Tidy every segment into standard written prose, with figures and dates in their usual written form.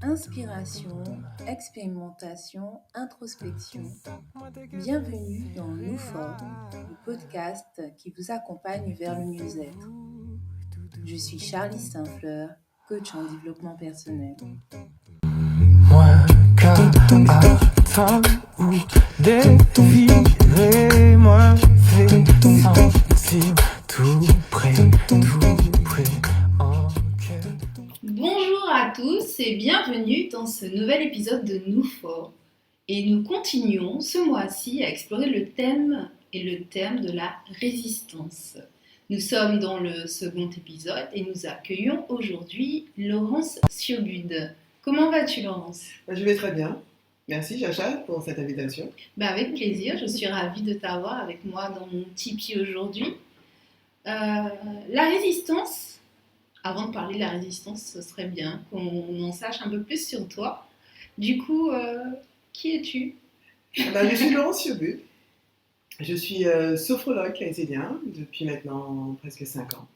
Inspiration, expérimentation, introspection. Bienvenue dans Nous Fort, le podcast qui vous accompagne vers le mieux-être. Je suis Charlie Saint-Fleur, coach en développement personnel. Moi qu'à temps où désirer, moi fais sentir tout près. Bonjour à tous et bienvenue dans ce nouvel épisode de Nous Fort. Et nous continuons ce mois-ci à explorer le thème de la résistance. Nous sommes dans le second épisode et nous accueillons aujourd'hui Laurence Siobud. Comment vas-tu, Laurence ? Je vais très bien. Merci, Chacha, pour cette invitation. Avec plaisir, je suis ravie de t'avoir avec moi dans mon Tipeee aujourd'hui. La résistance, avant de parler de la résistance, ce serait bien qu'on en sache un peu plus sur toi. Du coup, qui es-tu ? Je suis Laurence Siobud. Je suis sophrologue keynésien depuis maintenant presque 5 ans.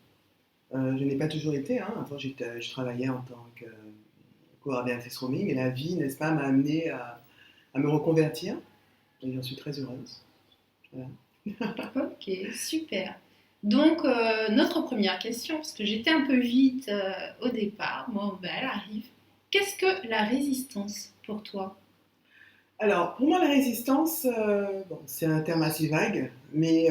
Je n'ai pas toujours été. Avant, je travaillais en tant que coordinatrice roaming et la vie, n'est-ce pas, m'a amené à me reconvertir. Et j'en suis très heureuse. Voilà. Ok, super. Donc, notre première question, parce que j'étais un peu vite au départ, elle arrive. Qu'est-ce que la résistance pour toi ? Alors, pour moi, la résistance, c'est un terme assez vague, mais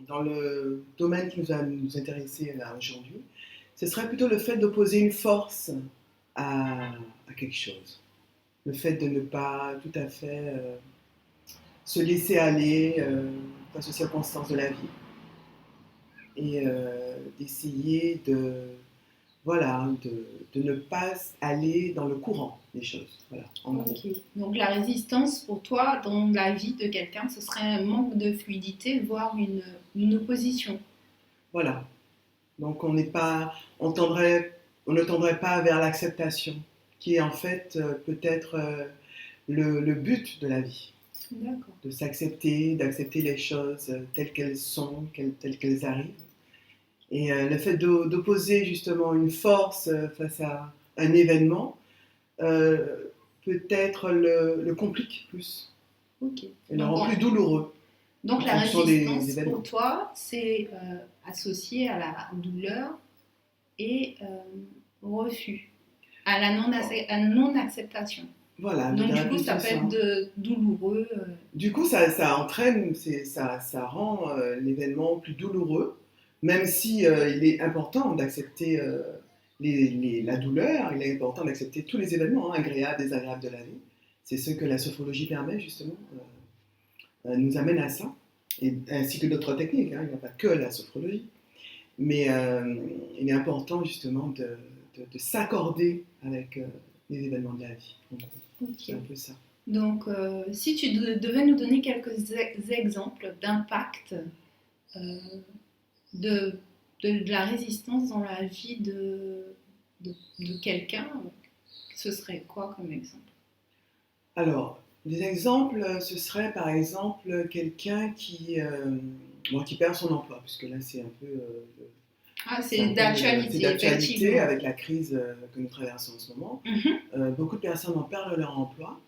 dans le domaine qui nous intéressait là aujourd'hui, ce serait plutôt le fait d'opposer une force à quelque chose. Le fait de ne pas tout à fait se laisser aller face aux circonstances de la vie et d'essayer de ne pas aller dans le courant des choses. Voilà, en gros. Donc la résistance pour toi dans la vie de quelqu'un, ce serait un manque de fluidité, voire une opposition. Voilà. Donc on ne tendrait pas vers l'acceptation, qui est en fait peut-être le but de la vie. D'accord. De s'accepter, d'accepter les choses telles qu'elles sont, telles qu'elles arrivent. Et le fait d'opposer justement une force face à un événement peut-être le complique plus. Ok. Et le rend plus douloureux. Donc la résistance pour toi, c'est associé à la douleur et au refus, à la non-acceptation. Voilà. Donc du coup, ça peut être douloureux. Du coup, ça entraîne, ça rend l'événement plus douloureux, même si il est important d'accepter la douleur, il est important d'accepter tous les événements, agréables, désagréables de la vie. C'est ce que la sophrologie permet justement, nous amène à ça, ainsi que d'autres techniques. Il n'y a pas que la sophrologie. Mais il est important justement de s'accorder avec les événements de la vie. Okay. C'est un peu ça. Donc, si tu devais nous donner quelques exemples d'impact de la résistance dans la vie de quelqu'un, ce serait quoi comme exemple ? Alors, des exemples, ce serait par exemple quelqu'un qui perd son emploi, puisque là c'est un peu... c'est d'actualité avec la crise que nous traversons en ce moment. Mm-hmm. Beaucoup de personnes en perdent leur emploi.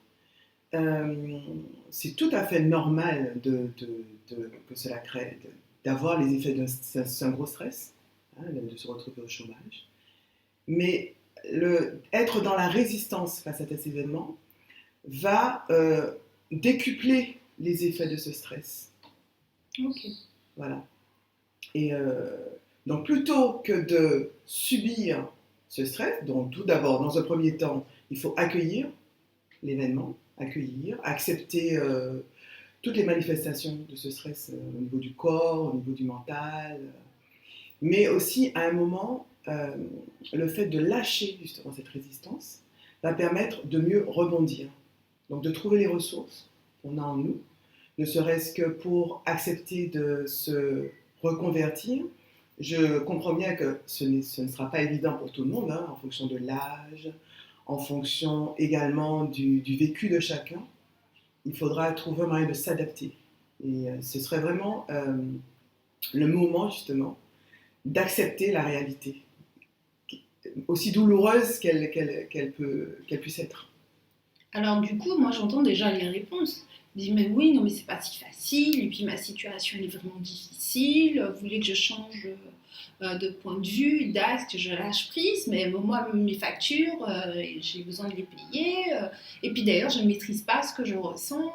C'est tout à fait normal que cela crée, d'avoir les effets d'un gros stress, de se retrouver au chômage. Mais être dans la résistance face à ces événements va décupler les effets de ce stress. Ok. Voilà. Et donc plutôt que de subir ce stress, donc tout d'abord, dans un premier temps, il faut accueillir l'événement, accepter toutes les manifestations de ce stress au niveau du corps, au niveau du mental, mais aussi à un moment, le fait de lâcher justement cette résistance va permettre de mieux rebondir. Donc de trouver les ressources qu'on a en nous, ne serait-ce que pour accepter de se reconvertir. Je comprends bien que ce ne sera pas évident pour tout le monde, en fonction de l'âge, en fonction également du vécu de chacun. Il faudra trouver un moyen de s'adapter. Et ce serait vraiment le moment justement d'accepter la réalité, aussi douloureuse qu'elle puisse être. Alors du coup, moi j'entends déjà les réponses. Je dis mais oui, non mais c'est pas si facile, et puis ma situation elle est vraiment difficile, vous voulez que je change de point de vue, d'axe, que je lâche prise, mais moi mes factures, j'ai besoin de les payer, et puis d'ailleurs je ne maîtrise pas ce que je ressens,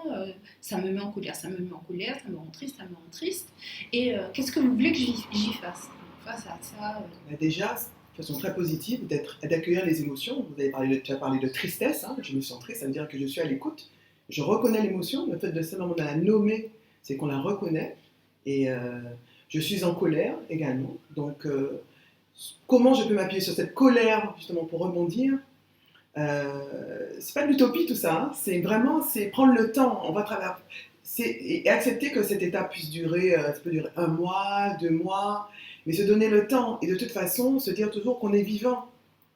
ça me met en colère, ça me met en colère, ça me rend triste, ça me rend triste, et qu'est-ce que vous voulez que j'y fasse face à ça Déjà, de façon très positive, d'accueillir les émotions. Tu as parlé de tristesse, hein, je me sens triste, ça veut dire que je suis à l'écoute. Je reconnais l'émotion, le fait de simplement de la nommer, c'est qu'on la reconnaît. Et je suis en colère également. Donc, comment je peux m'appuyer sur cette colère justement pour rebondir? C'est pas de l'utopie tout ça, hein. C'est prendre le temps. On va travers, et accepter que cette étape puisse durer, ça peut durer 1 mois, 2 mois, mais se donner le temps. Et de toute façon, se dire toujours qu'on est vivant.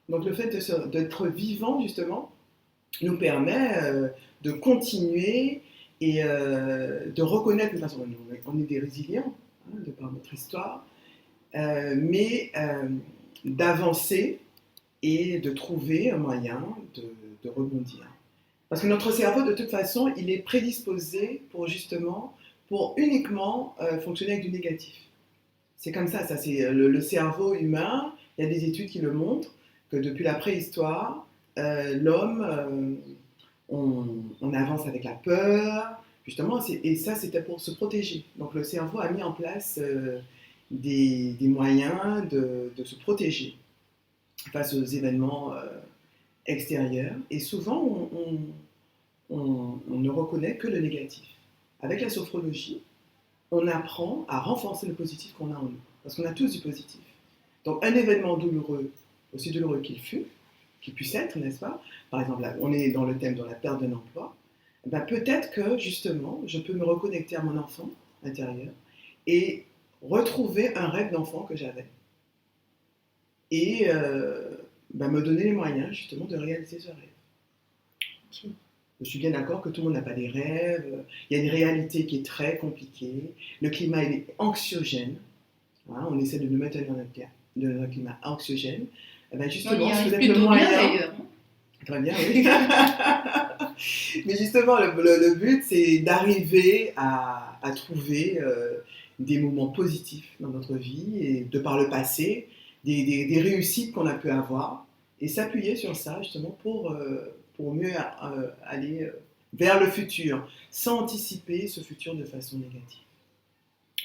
Donc le fait d'être vivant justement nous permet de continuer et de reconnaître de toute façon on est des résilients, hein, de par notre histoire, mais d'avancer et de trouver un moyen de rebondir. Parce que notre cerveau, de toute façon, il est prédisposé pour uniquement fonctionner avec du négatif. C'est comme ça c'est le cerveau humain, il y a des études qui le montrent, que depuis la préhistoire, l'homme, on avance avec la peur, justement, et ça c'était pour se protéger. Donc le cerveau a mis en place des moyens de se protéger face aux événements extérieurs. Et souvent, on ne reconnaît que le négatif. Avec la sophrologie, on apprend à renforcer le positif qu'on a en nous. Parce qu'on a tous du positif. Donc un événement douloureux, aussi douloureux qu'il puisse être, n'est-ce pas? Par exemple, là, on est dans le thème de la perte d'un emploi. Ben, peut-être que justement, je peux me reconnecter à mon enfant intérieur et retrouver un rêve d'enfant que j'avais. Et me donner les moyens justement de réaliser ce rêve. Okay. Je suis bien d'accord que tout le monde n'a pas des rêves. Il y a une réalité qui est très compliquée. Le climat il est anxiogène. Hein, on essaie de nous maintenir dans un climat anxiogène. Eh ben justement, c'est peut-être le moyen. D'ailleurs. Très bien, oui. Mais justement, le but, c'est d'arriver à trouver des moments positifs dans notre vie et de par le passé, des réussites qu'on a pu avoir et s'appuyer sur ça justement pour mieux aller vers le futur, sans anticiper ce futur de façon négative.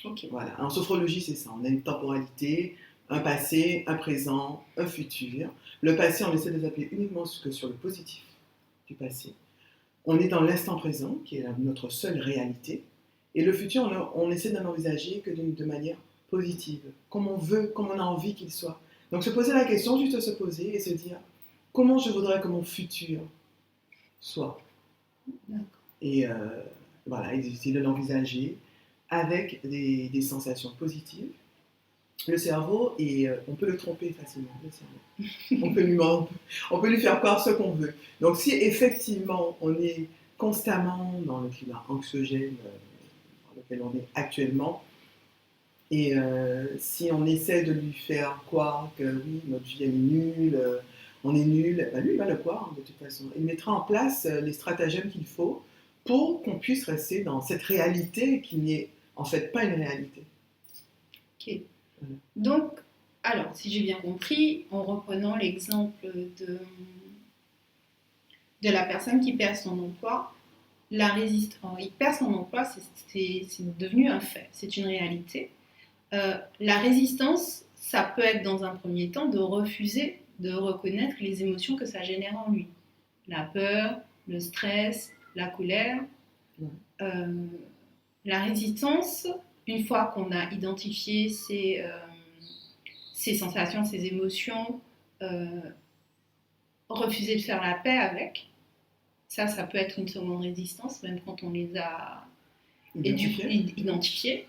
Okay. Voilà. En sophrologie, c'est ça. On a une temporalité, un passé, un présent, un futur. Le passé, on essaie de s'appuyer uniquement sur le positif du passé. On est dans l'instant présent, qui est notre seule réalité. Et le futur, on essaie de l'envisager que de manière positive, comme on veut, comme on a envie qu'il soit. Donc se poser la question, juste se poser et se dire comment je voudrais que mon futur soit. D'accord. Et voilà, essayer de l'envisager avec des sensations positives. Le cerveau, on peut le tromper facilement, le cerveau. On peut lui faire croire ce qu'on veut. Donc si effectivement on est constamment dans le climat anxiogène dans lequel on est actuellement, et si on essaie de lui faire croire que oui, notre vie elle est nulle, on est nul, ben lui il va le croire de toute façon. Il mettra en place les stratagèmes qu'il faut pour qu'on puisse rester dans cette réalité qui n'est en fait pas une réalité. Ok. Donc, alors, si j'ai bien compris, en reprenant l'exemple de la personne qui perd son emploi, il perd son emploi, c'est devenu un fait, c'est une réalité. La résistance, ça peut être dans un premier temps de refuser de reconnaître les émotions que ça génère en lui. La peur, le stress, la colère. La résistance, une fois qu'on a identifié ces sensations, ces émotions, refuser de faire la paix avec, ça peut être une seconde résistance, même quand on les a identifiées.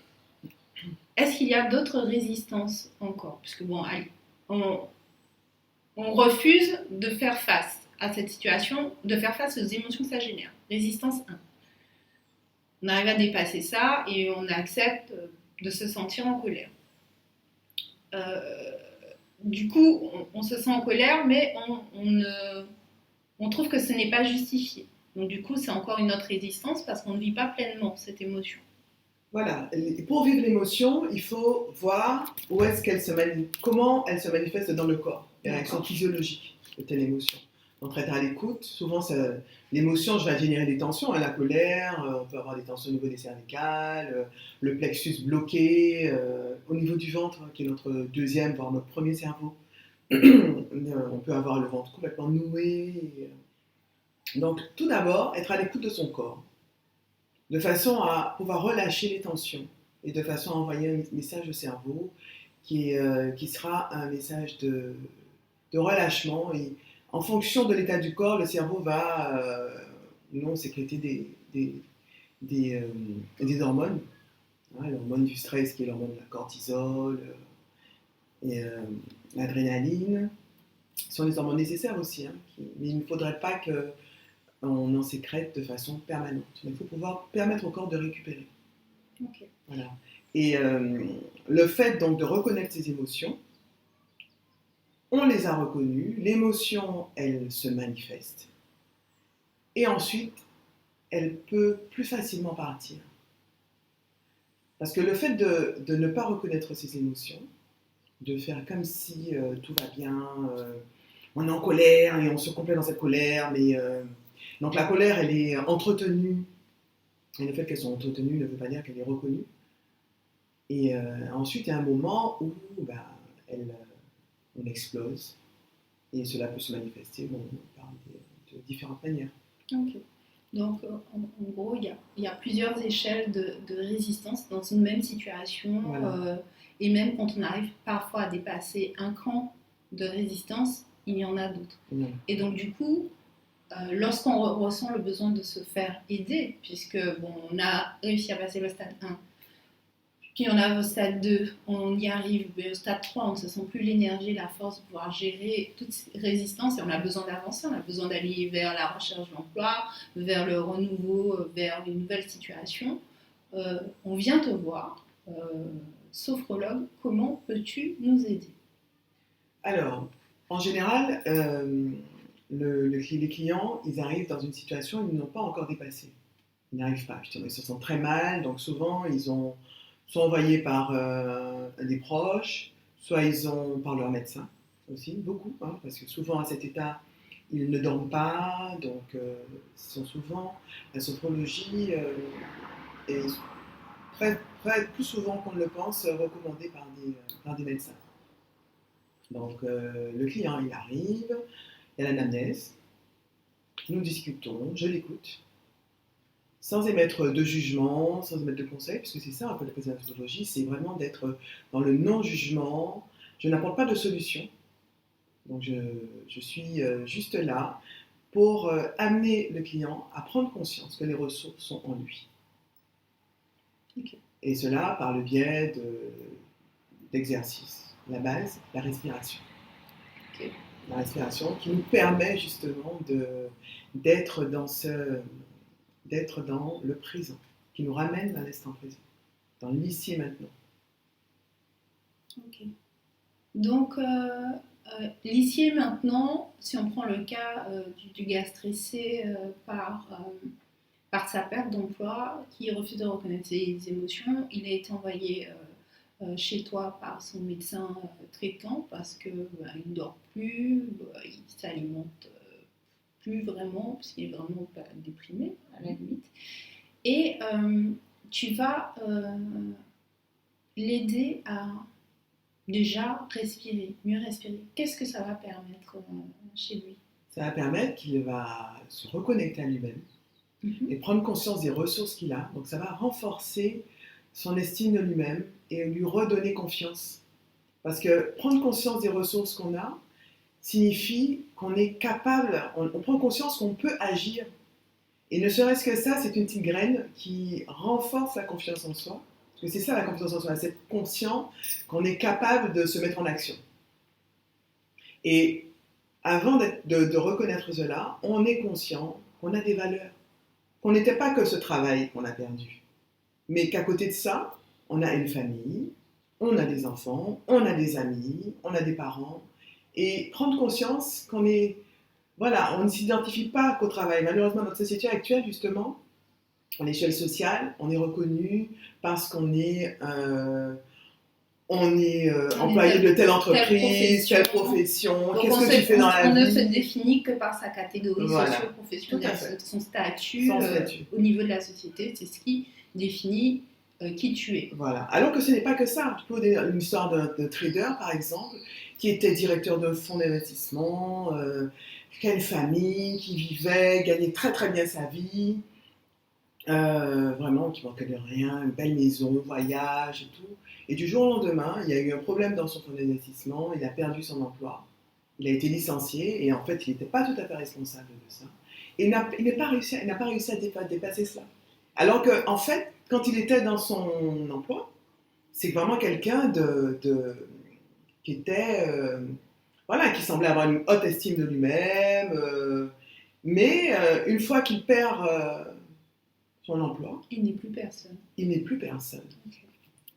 Est-ce qu'il y a d'autres résistances encore? Puisque bon, allez, on refuse de faire face à cette situation, de faire face aux émotions que ça génère. Résistance 1. On arrive à dépasser ça et on accepte de se sentir en colère. Du coup, on se sent en colère, mais on trouve que ce n'est pas justifié. Donc du coup, c'est encore une autre résistance parce qu'on ne vit pas pleinement cette émotion. Voilà, et pour vivre l'émotion, il faut voir comment elle se manifeste dans le corps, les réactions physiologiques de telle émotion. Donc être à l'écoute, souvent l'émotion va générer des tensions, la colère, on peut avoir des tensions au niveau des cervicales, le plexus bloqué, au niveau du ventre, qui est notre deuxième, voire notre premier cerveau. On peut avoir le ventre complètement noué. Donc tout d'abord, être à l'écoute de son corps, de façon à pouvoir relâcher les tensions et de façon à envoyer un message au cerveau qui sera un message de relâchement. Et en fonction de l'état du corps, le cerveau va sécréter des hormones. L'hormone du stress qui est l'hormone de la cortisol et l'adrénaline. Ce sont des hormones nécessaires aussi, mais il ne faudrait pas qu'on en sécrète de façon permanente. Il faut pouvoir permettre au corps de récupérer. Okay. Voilà. Et le fait donc de reconnaître ses émotions, on les a reconnues, l'émotion, elle se manifeste. Et ensuite, elle peut plus facilement partir. Parce que le fait de ne pas reconnaître ses émotions, de faire comme si tout va bien, on est en colère et on se complaît dans cette colère, donc la colère, elle est entretenue, et le fait qu'elle soit entretenue ne veut pas dire qu'elle est reconnue. Et ensuite, il y a un moment où on explose, et cela peut se manifester par de différentes manières. Ok. Donc, en gros, il y a plusieurs échelles de résistance dans une même situation. Voilà. Et même quand on arrive parfois à dépasser un cran de résistance, il y en a d'autres. Voilà. Et donc, du coup, lorsqu'on ressent le besoin de se faire aider, puisque on a réussi à passer le stade 1, puis on arrive au stade 2, on y arrive, mais au stade 3, on ne se sent plus l'énergie, la force de pouvoir gérer toutes ces résistances et on a besoin d'avancer, on a besoin d'aller vers la recherche d'emploi, vers le renouveau, vers une nouvelle situation. On vient te voir, sophrologue, comment peux-tu nous aider? Alors, en général, les clients, ils arrivent dans une situation qu'ils n'ont pas encore dépassée. Ils n'arrivent pas, justement, ils se sentent très mal, donc souvent ils sont envoyés par des proches, soit par leur médecin aussi, beaucoup, parce que souvent à cet état, ils ne dorment pas, donc souvent, la sophrologie est plus souvent qu'on ne le pense, recommandée par des médecins. Donc le client, il arrive, il y a l'anamnèse, nous discutons, je l'écoute, sans émettre de jugement, sans émettre de conseils, parce que c'est ça un peu la psychologie, c'est vraiment d'être dans le non-jugement. Je n'apporte pas de solution, donc je suis juste là pour amener le client à prendre conscience que les ressources sont en lui. Okay. Et cela par le biais d'exercices. La base, la respiration. Okay. La respiration qui nous permet justement d'être dans le présent, qui nous ramène à l'instant présent, dans l'ici et maintenant. Ok. Donc, l'ici et maintenant, si on prend le cas du gars stressé par sa perte d'emploi, qui refuse de reconnaître ses émotions, il a été envoyé chez toi par son médecin traitant parce qu'il ne dort plus, il s'alimente plus vraiment, parce qu'il est vraiment déprimé à la limite. Et tu vas l'aider à déjà respirer, mieux respirer. Qu'est-ce que ça va permettre chez lui? Ça va permettre qu'il va se reconnecter à lui-même et prendre conscience des ressources qu'il a. Donc ça va renforcer son estime de lui-même et lui redonner confiance. Parce que prendre conscience des ressources qu'on a signifie qu'on est capable, on prend conscience qu'on peut agir. Et ne serait-ce que ça, c'est une petite graine qui renforce la confiance en soi. Parce que c'est ça la confiance en soi, c'est être conscient qu'on est capable de se mettre en action. Et avant de reconnaître cela, on est conscient qu'on a des valeurs. Qu'on n'était pas que ce travail qu'on a perdu. Mais qu'à côté de ça, on a une famille, on a des enfants, on a des amis, on a des parents, et prendre conscience qu'on est, voilà, on ne s'identifie pas qu'au travail. Malheureusement, notre société actuelle, justement, à l'échelle sociale, on est reconnu parce qu'on est, employé de telle entreprise, telle profession, Donc qu'est-ce que tu fais dans la on ne se vie. définit que par sa catégorie Voilà. Tout à socio-professionnelle, fait. son statut, Son statut. au niveau de la société, c'est ce qui définit qui tu es. Voilà. Alors que ce n'est pas que ça. Je peux vous donner une histoire de trader, par exemple, qui était directeur de fonds d'investissement, qui a une famille, qui vivait, gagnait très très bien sa vie, vraiment, qui manquait de rien, une belle maison, voyage et tout. Et du jour au lendemain, il y a eu un problème dans son fonds d'investissement, il a perdu son emploi, il a été licencié, et en fait, il n'était pas tout à fait responsable de ça. Et il n'a pas réussi à dépasser cela. Alors qu'en fait, quand il était dans son emploi, c'est vraiment quelqu'un qui était, voilà, qui semblait avoir une haute estime de lui-même, mais une fois qu'il perd son emploi, Il n'est plus personne. il n'est plus personne. Okay.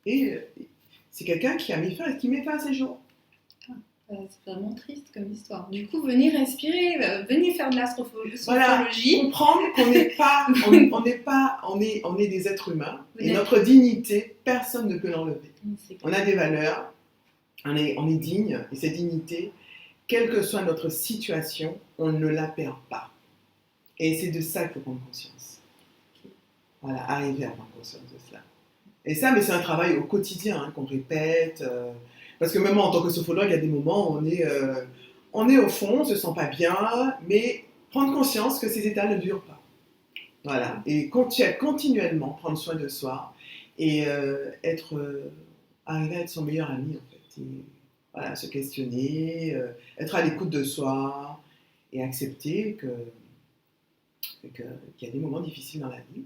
Et c'est quelqu'un qui met fin à ses jours. C'est vraiment triste comme histoire. Du coup, venez respirer, venez faire de l'astrophysiologie. Voilà, comprendre qu'on n'est pas, on est des êtres humains, et notre dignité, personne ne peut l'enlever. On a des valeurs, on est digne, et cette dignité, quelle que soit notre situation, on ne la perd pas. Et c'est de ça qu'il faut prendre conscience. Voilà, arriver à prendre conscience de cela. Et ça, mais c'est un travail au quotidien qu'on répète. Parce que même en tant que sophrologue, il y a des moments où on est au fond, on ne se sent pas bien, mais prendre conscience que ces états ne durent pas. Voilà. Et continuellement prendre soin de soi et arriver à être son meilleur ami, en fait. Et, voilà, se questionner, être à l'écoute de soi et accepter qu'il y a des moments difficiles dans la vie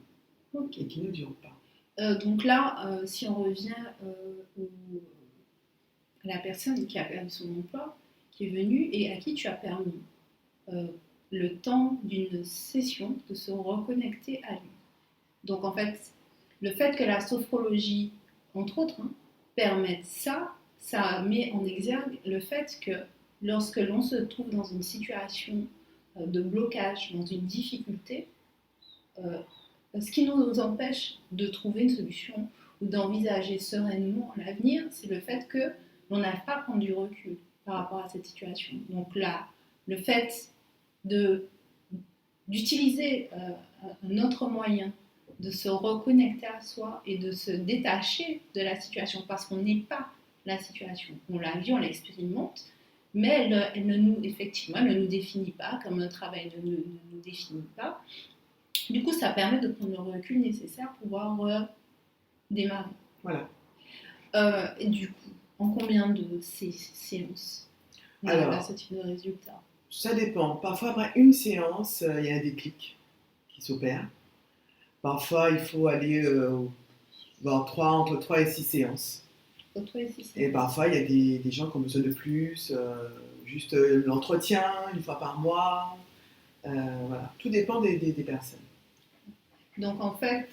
et qui ne durent pas. Donc là, si on revient à la personne qui a perdu son emploi, qui est venue et à qui tu as permis le temps d'une session de se reconnecter à lui. Donc en fait, le fait que la sophrologie, entre autres, permette ça, ça met en exergue le fait que lorsque l'on se trouve dans une situation de blocage, dans une difficulté, ce qui nous empêche de trouver une solution ou d'envisager sereinement l'avenir, c'est le fait que l'on n'a pas à prendre du recul par rapport à cette situation. Donc là, le fait d'utiliser un autre moyen de se reconnecter à soi et de se détacher de la situation, parce qu'on n'est pas la situation. On la vit, on l'expérimente, mais elle ne nous définit pas, comme un travail ne nous définit pas. Du coup, ça permet de prendre le recul nécessaire pour pouvoir démarrer. Voilà. Et du coup, en combien de séances on arrive à ce type de résultat? Ça dépend. Parfois, après une séance, il y a un déclic qui s'opère. Parfois, il faut aller entre 3 et 6 séances. Et parfois, il y a des gens qui ont besoin de plus, juste l'entretien, une fois par mois. Voilà. Tout dépend des personnes. Donc, en fait,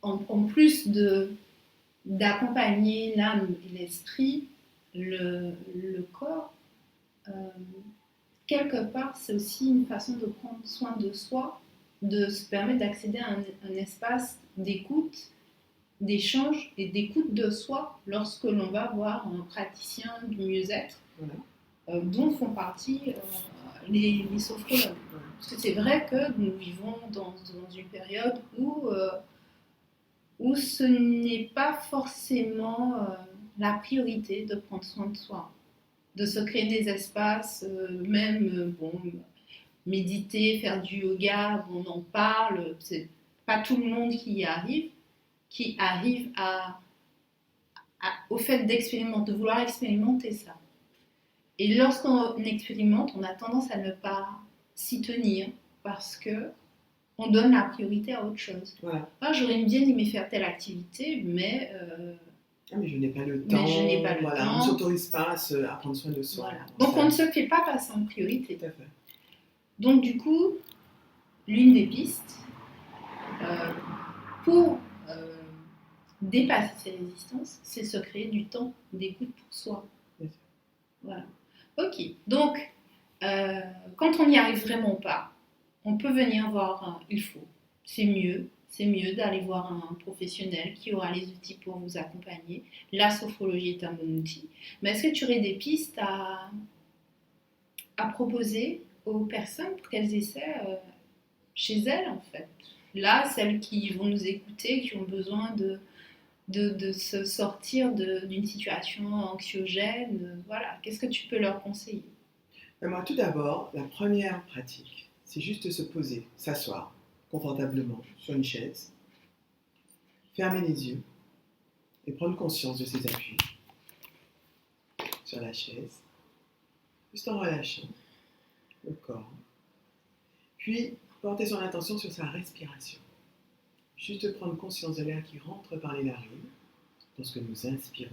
en plus d'accompagner l'âme et l'esprit, le corps, quelque part, c'est aussi une façon de prendre soin de soi, de se permettre d'accéder à un espace d'écoute, d'échange et d'écoute de soi lorsque l'on va voir un praticien du mieux-être, dont font partie les sophrologues. Parce que c'est vrai que nous vivons dans une période où ce n'est pas forcément la priorité de prendre soin de soi, de se créer des espaces, méditer, faire du yoga, on en parle, c'est pas tout le monde qui arrive au fait d'expérimenter, de vouloir expérimenter ça. Et lorsqu'on expérimente, on a tendance à ne pas s'y tenir parce que on donne la priorité à autre chose. Voilà. J'aurais bien aimé faire telle activité, mais je n'ai pas le temps. On ne s'autorise pas à prendre soin de soi. Voilà. Donc on ne se fait pas passer en priorité. Tout à fait. Donc du coup, l'une des pistes pour dépasser ces résistances, c'est se créer du temps d'écoute pour soi. Bien sûr. Voilà. Ok, donc quand on n'y arrive vraiment pas, on peut venir voir, il faut, c'est mieux d'aller voir un professionnel qui aura les outils pour vous accompagner. La sophrologie est un bon outil. Mais est-ce que tu aurais des pistes à proposer aux personnes pour qu'elles essaient chez elles en fait? Là, celles qui vont nous écouter, qui ont besoin de se sortir d'une situation anxiogène, voilà, qu'est-ce que tu peux leur conseiller? Moi, tout d'abord, la première pratique, c'est juste se poser, s'asseoir confortablement sur une chaise, fermer les yeux et prendre conscience de ses appuis sur la chaise, juste en relâchant le corps. Puis, porter son attention sur sa respiration. Juste prendre conscience de l'air qui rentre par les narines lorsque nous inspirons.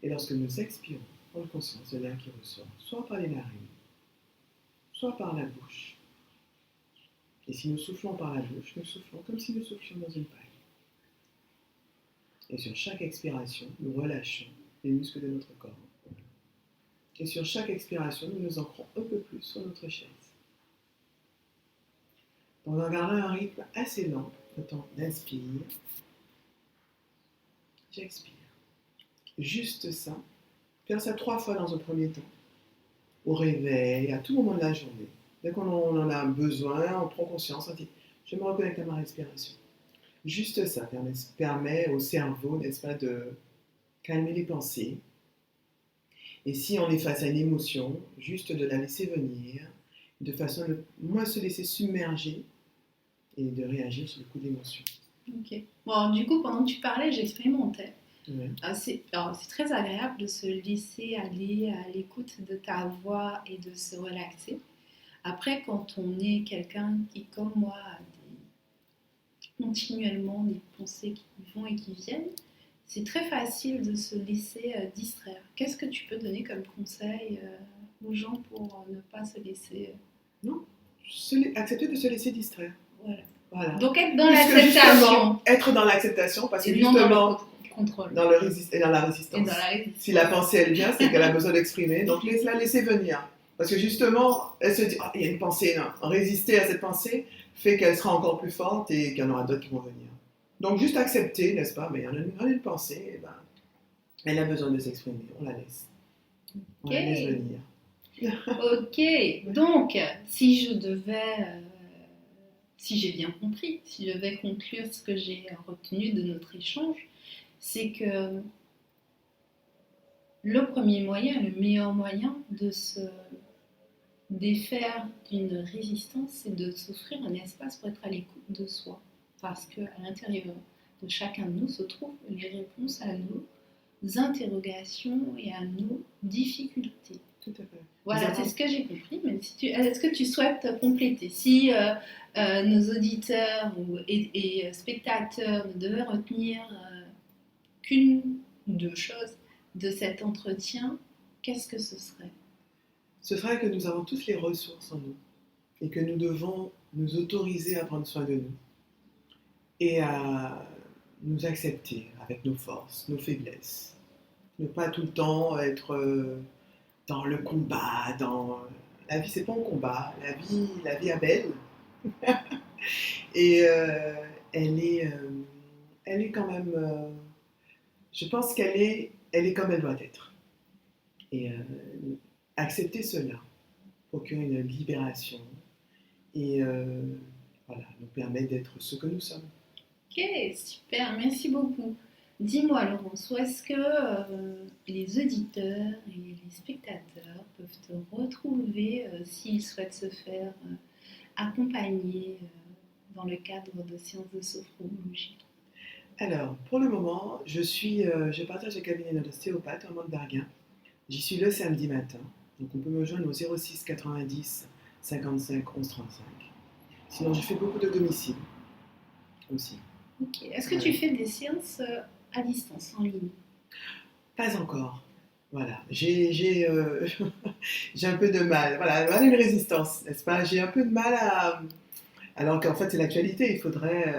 Et lorsque nous expirons, prendre conscience de l'air qui ressort, soit par les narines, soit par la bouche. Et si nous soufflons par la bouche, nous soufflons comme si nous soufflions dans une paille. Et sur chaque expiration, nous relâchons les muscles de notre corps. Et sur chaque expiration, nous nous ancrons un peu plus sur notre chaise. Donc, en gardant un rythme assez lent, le temps d'inspire, j'expire. Juste ça. Faire ça 3 fois dans un premier temps. Au réveil, à tout moment de la journée. Dès qu'on en a besoin, on prend conscience, on dit « je me reconnecte à ma respiration ». Juste ça permet au cerveau, n'est-ce pas, de calmer les pensées. Et si on est face à une émotion, juste de la laisser venir, de façon à ne moins se laisser submerger et de réagir sur le coup d'émotion. Ok. Bon, du coup, pendant que tu parlais, j'expérimentais. Ouais. C'est très agréable de se laisser aller à l'écoute de ta voix et de se relaxer. Après, quand on est quelqu'un qui, comme moi, a continuellement des pensées qui vont et qui viennent, c'est très facile de se laisser distraire. Qu'est-ce que tu peux donner comme conseil aux gens pour ne pas se laisser... Non, accepter de se laisser distraire. Voilà. Donc être dans Puisque l'acceptation. justement, être dans l'acceptation, parce que Et non dans justement, le contrôle. et dans la résistance. Et dans la résistance. Si la pensée, elle vient, c'est qu'elle a besoin d'exprimer, donc la laisser venir. Parce que justement, elle se dit, ah, il y a une pensée, non. Résister à cette pensée fait qu'elle sera encore plus forte et qu'il y en aura d'autres qui vont venir. Donc juste accepter, n'est-ce pas, mais il y en a une pensée, et ben, elle a besoin de s'exprimer, on la laisse. On la laisse venir. Ok, donc si j'ai bien compris, si je vais conclure ce que j'ai retenu de notre échange, c'est que le premier moyen, le meilleur moyen de se défaire d'une résistance, c'est de s'offrir un espace pour être à l'écoute de soi. Parce qu'à l'intérieur de chacun de nous se trouvent les réponses à nos interrogations et à nos difficultés. Tout à fait. Voilà, c'est ce que j'ai compris. Mais est-ce que tu souhaites compléter? Si nos auditeurs et spectateurs ne devaient retenir qu'une ou deux choses de cet entretien, qu'est-ce que ce serait? Ce serait que nous avons tous les ressources en nous et que nous devons nous autoriser à prendre soin de nous et à nous accepter avec nos forces, nos faiblesses. Ne pas tout le temps être dans le combat, la vie, c'est pas un combat, la vie est belle. Et elle est quand même, je pense qu'elle est comme elle doit être. Et accepter cela procure une libération et voilà, nous permet d'être ce que nous sommes. Ok, super, merci beaucoup. Dis-moi Laurence, où est-ce que les auditeurs et les spectateurs peuvent te retrouver s'ils souhaitent se faire accompagner dans le cadre de séances de sophrologie? Alors, pour le moment, je partage le cabinet d'un ostéopathe en Manque d'Arguin. J'y suis le samedi matin, donc on peut me joindre au 06 90 55 11 35. Sinon, je fais beaucoup de domicile aussi. Ok. Est-ce que tu fais des séances à distance, en ligne? Pas encore. Voilà, j'ai un peu de mal. Voilà, une résistance, n'est-ce pas? J'ai un peu de mal à... Alors qu'en fait, c'est l'actualité. Il faudrait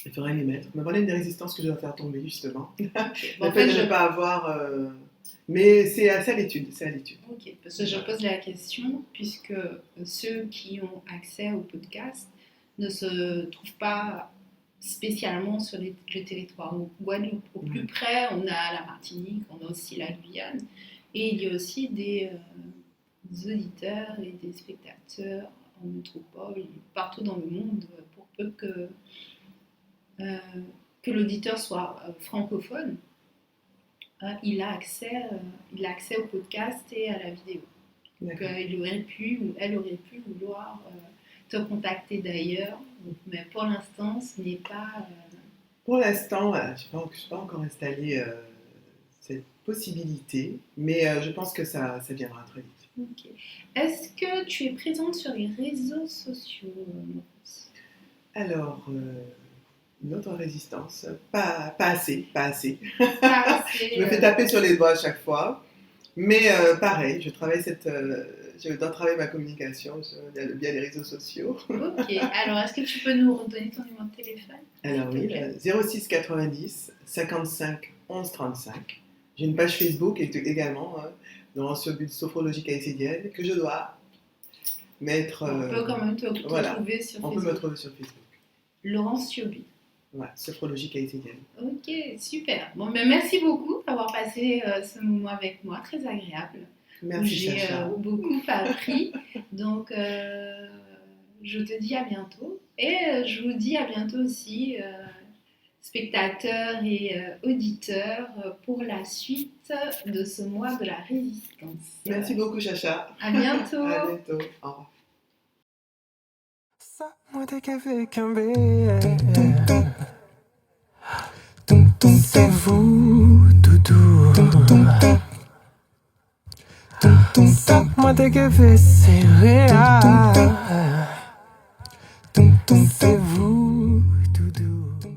Il faudrait les mettre. Me parler des résistances que je dois faire tomber, justement. Bon, Le en fait fait, de ne pas avoir... Mais c'est à l'étude, c'est à l'étude. Ok, parce que je pose la question puisque ceux qui ont accès au podcast ne se trouvent pas spécialement sur le territoire. Au Guadeloupe, au plus près, on a la Martinique, on a aussi la Guyane, et il y a aussi des auditeurs et des spectateurs en métropole, partout dans le monde, pour peu que l'auditeur soit francophone. Il a accès au podcast et à la vidéo. Donc, il aurait pu ou elle aurait pu vouloir te contacter d'ailleurs, mais pour l'instant, ce n'est pas. Pour l'instant, voilà, je n'ai pas encore installé cette possibilité, mais je pense que ça viendra très vite. Ok. Est-ce que tu es présente sur les réseaux sociaux, Maurice ? Alors, une autre résistance, pas assez. Pas assez, Je me fais taper sur les doigts à chaque fois, mais pareil, je dois travailler ma communication via les réseaux sociaux. Ok, alors est-ce que tu peux nous redonner ton numéro de téléphone ? Alors oui, 06 90 55 11 35. J'ai une page Facebook également, dans ce but sophrologique haïtienne, que je dois mettre... On peut quand même te retrouver sur Facebook. On peut me trouver sur Facebook. Laurence Siobi. Ouais, sophrologique haïtienne. Ok, super. Bon, ben merci beaucoup d'avoir passé ce moment avec moi, très agréable. Merci J'ai beaucoup appris. Donc, je te dis à bientôt. Et je vous dis à bientôt aussi, spectateurs et auditeurs, pour la suite de ce mois de la résistance. Merci beaucoup, Chacha. À bientôt. À bientôt. Au revoir. Ça moi dès qu'avec un B. C'est vous, doudou. Ça moi dès qu'avec c'est réel. C'est vous, doudou.